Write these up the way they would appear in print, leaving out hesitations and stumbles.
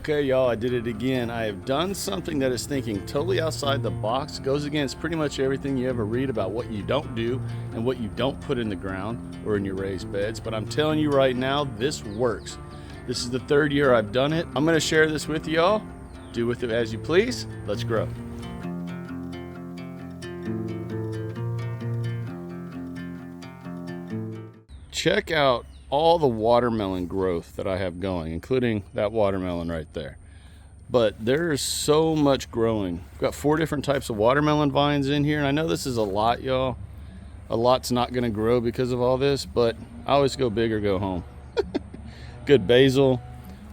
Okay, y'all, I did it again. I have done something that is thinking totally outside the box, goes against pretty much everything you ever read about what you don't do and what you don't put in the ground or in your raised beds. But I'm telling you right now, this works. This is the third year I've done it. I'm gonna share this with y'all. Do with it as you please. Let's grow. Check out all the watermelon growth that I have going, including that watermelon right there. But there's so much growing. I've got 4 different types of watermelon vines in here, and I know this is a lot, y'all. A lot's not gonna grow because of all this, but I always go big or go home. Good basil.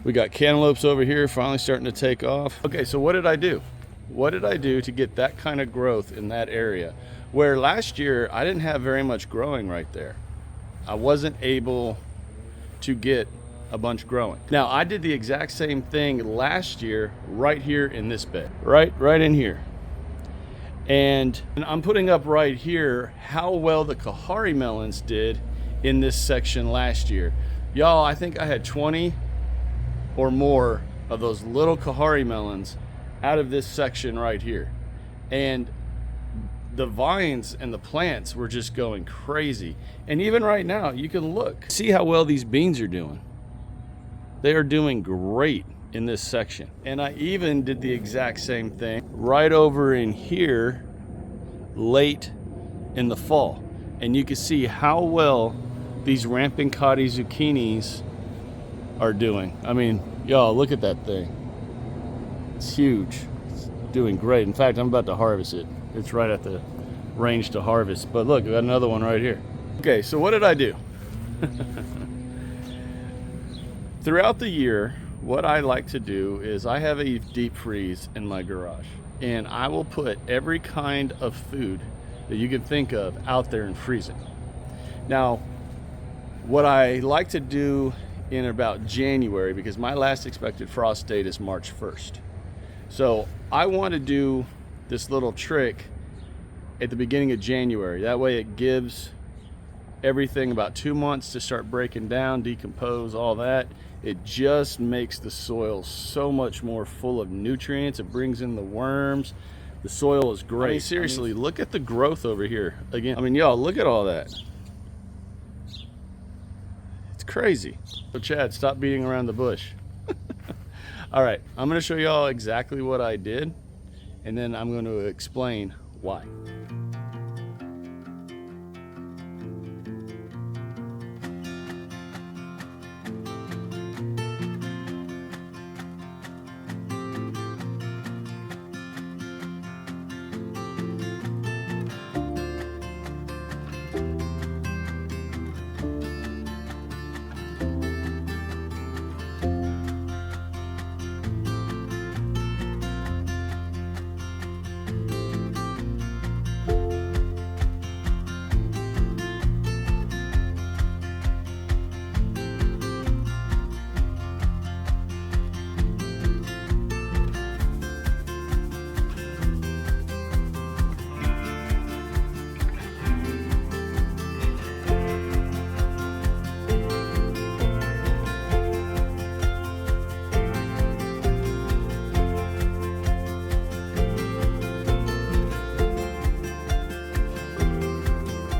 We got cantaloupes over here finally starting to take off. Okay, so what did I do? What did I do to get that kind of growth in that area? Where last year I didn't have very much growing right there. I wasn't able to get a bunch growing. Now, I did the exact same thing last year right here in this bed, right in here. And I'm putting up right here how well the Kahari melons did in this section last year. Y'all, I think I had 20 or more of those little Kahari melons out of this section right here. And the vines and the plants were just going crazy. And even right now, you can look, see how well these beans are doing. They are doing great in this section. And I even did the exact same thing right over in here late in the fall. And you can see how well these Rampincati zucchinis are doing. I mean, y'all, look at that thing. It's huge. It's doing great. In fact, I'm about to harvest it. It's right at the range to harvest. But look, I got another one right here. Okay, so what did I do? Throughout the year, what I like to do is I have a deep freeze in my garage. And I will put every kind of food that you can think of out there and freeze it. Now, what I like to do in about January, because my last expected frost date is March 1st. So I want to do this little trick at the beginning of January. That way it gives everything about 2 months to start breaking down, decompose, all that. It just makes the soil so much more full of nutrients. It brings in the worms. The soil is great. I mean, seriously, look at the growth over here. Again, I mean, y'all, look at all that. It's crazy. So Chad, stop beating around the bush. All right, I'm gonna show y'all exactly what I did, and then I'm going to explain why.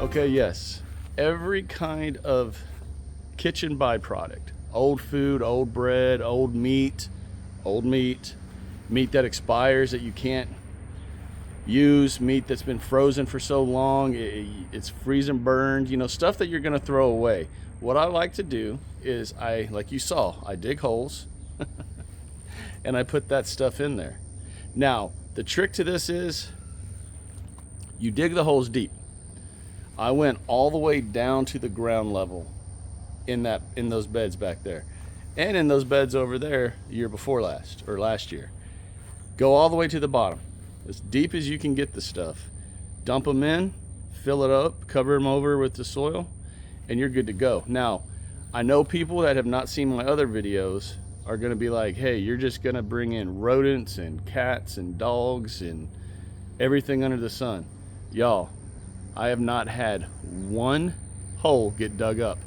Okay, yes, every kind of kitchen byproduct, old food, old bread, old meat, meat that expires that you can't use, meat that's been frozen for so long, it's freeze and burned, you know, stuff that you're gonna throw away. What I like to do is like you saw, I dig holes and I put that stuff in there. Now, the trick to this is you dig the holes deep. I went all the way down to the ground level in those beds back there, and in those beds over there year before last, or last year. Go all the way to the bottom, as deep as you can get the stuff. Dump them in, fill it up, cover them over with the soil, and you're good to go. Now, I know people that have not seen my other videos are gonna be like, hey, you're just gonna bring in rodents and cats and dogs and everything under the sun. Y'all, I have not had one hole get dug up.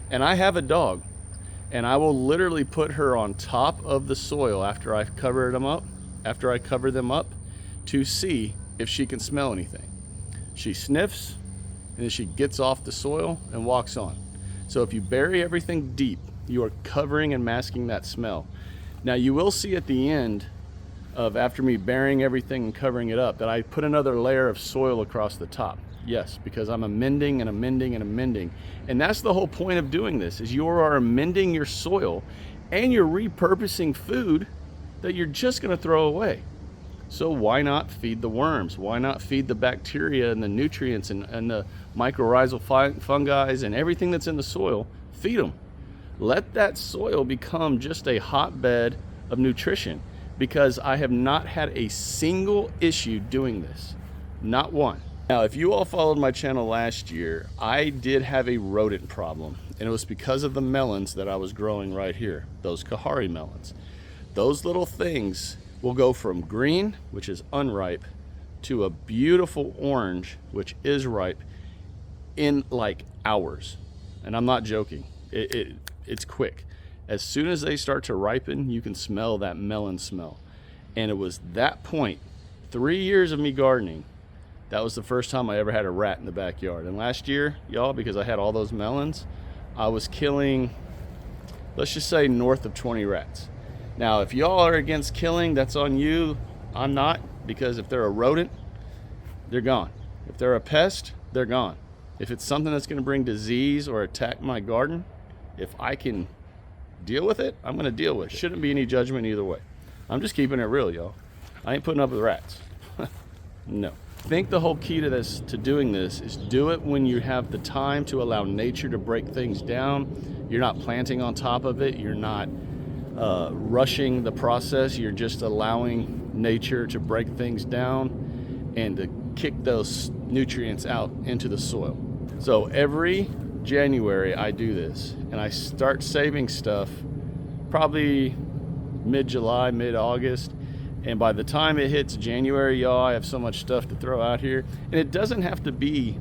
And I have a dog. And I will literally put her on top of the soil after I cover them up, to see if she can smell anything. She sniffs, and then she gets off the soil and walks on. So if you bury everything deep, you are covering and masking that smell. Now you will see at the end of after me burying everything and covering it up that I put another layer of soil across the top. Yes, because I'm amending and amending and amending. And that's the whole point of doing this, is you are amending your soil and you're repurposing food that you're just gonna throw away. So why not feed the worms? Why not feed the bacteria and the nutrients and the mycorrhizal fungi and everything that's in the soil? Feed them. Let that soil become just a hotbed of nutrition, because I have not had a single issue doing this. Not one. Now, if you all followed my channel last year, I did have a rodent problem, and it was because of the melons that I was growing right here, those Kahari melons. Those little things will go from green, which is unripe, to a beautiful orange, which is ripe, in like hours. And I'm not joking. It's quick. As soon as they start to ripen, you can smell that melon smell. And it was that point, 3 years of me gardening, that was the first time I ever had a rat in the backyard. And last year, y'all, because I had all those melons, I was killing, let's just say, north of 20 rats. Now, if y'all are against killing, that's on you. I'm not, because if they're a rodent, they're gone. If they're a pest, they're gone. If it's something that's gonna bring disease or attack my garden, if I can deal with it, I'm gonna deal with it. Shouldn't be any judgment either way. I'm just keeping it real, y'all. I ain't putting up with rats. No. I think the whole key to doing this is do it when you have the time to allow nature to break things down. You're not planting on top of it. You're not rushing the process. You're just allowing nature to break things down and to kick those nutrients out into the soil. So every January I do this, and I start saving stuff probably mid-July, mid-August, and by the time it hits January, y'all, I have so much stuff to throw out here. And it doesn't have to be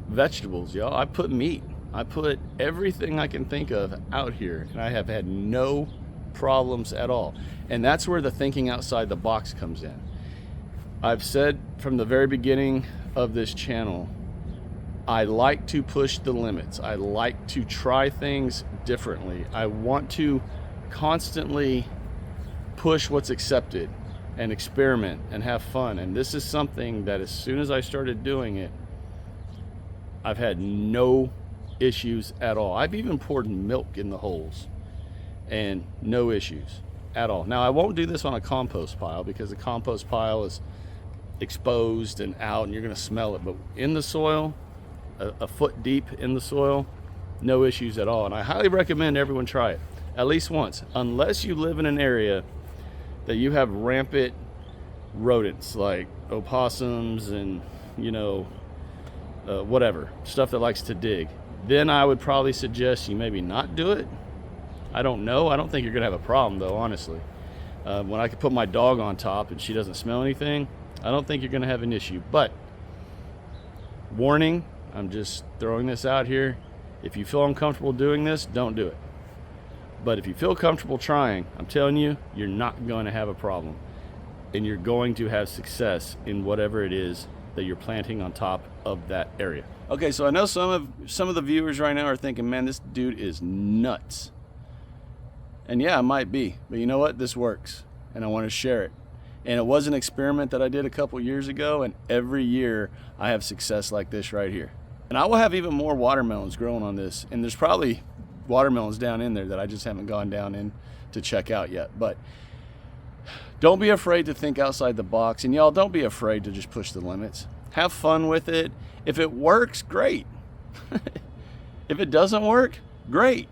vegetables, y'all. I put meat. I put everything I can think of out here, and I have had no problems at all. And that's where the thinking outside the box comes in. I've said from the very beginning of this channel, I like to push the limits. I like to try things differently. I want to constantly push what's accepted and experiment and have fun. And this is something that as soon as I started doing it, I've had no issues at all. I've even poured milk in the holes and no issues at all. Now, I won't do this on a compost pile because the compost pile is exposed and out and you're going to smell it. But in the soil, a foot deep in the soil, no issues at all. And I highly recommend everyone try it at least once, unless you live in an area that you have rampant rodents like opossums and, you know, whatever, stuff that likes to dig. Then I would probably suggest you maybe not do it. I don't know. I don't think you're gonna have a problem though, honestly. When I could put my dog on top and she doesn't smell anything, I don't think you're gonna have an issue. But warning, I'm just throwing this out here. If you feel uncomfortable doing this, don't do it. But if you feel comfortable trying, I'm telling you, you're not going to have a problem. And you're going to have success in whatever it is that you're planting on top of that area. Okay, so I know some of the viewers right now are thinking, man, this dude is nuts. And yeah, it might be. But you know what? This works. And I want to share it. And it was an experiment that I did a couple years ago. And every year I have success like this right here. And I will have even more watermelons growing on this. And there's probably watermelons down in there that I just haven't gone down in to check out yet. But don't be afraid to think outside the box. And y'all, don't be afraid to just push the limits. Have fun with it. If it works, great. If it doesn't work, great.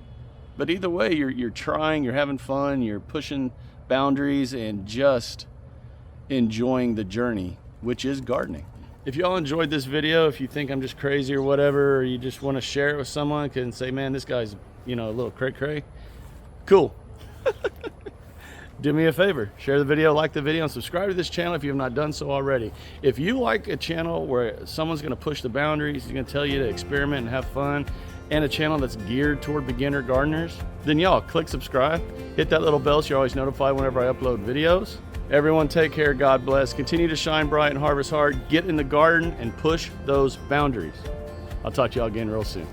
But either way, you're trying, you're having fun, you're pushing boundaries and just enjoying the journey, which is gardening. If y'all enjoyed this video, if you think I'm just crazy or whatever, or you just want to share it with someone and say, man, this guy's, you know, a little cray-cray, cool. Do me a favor, share the video, like the video, and subscribe to this channel if you have not done so already. If you like a channel where someone's going to push the boundaries, he's going to tell you to experiment and have fun, and a channel that's geared toward beginner gardeners, then y'all click subscribe, hit that little bell so you're always notified whenever I upload videos. Everyone take care, God bless, continue to shine bright and harvest hard, get in the garden and push those boundaries. I'll talk to y'all again real soon.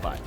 Bye.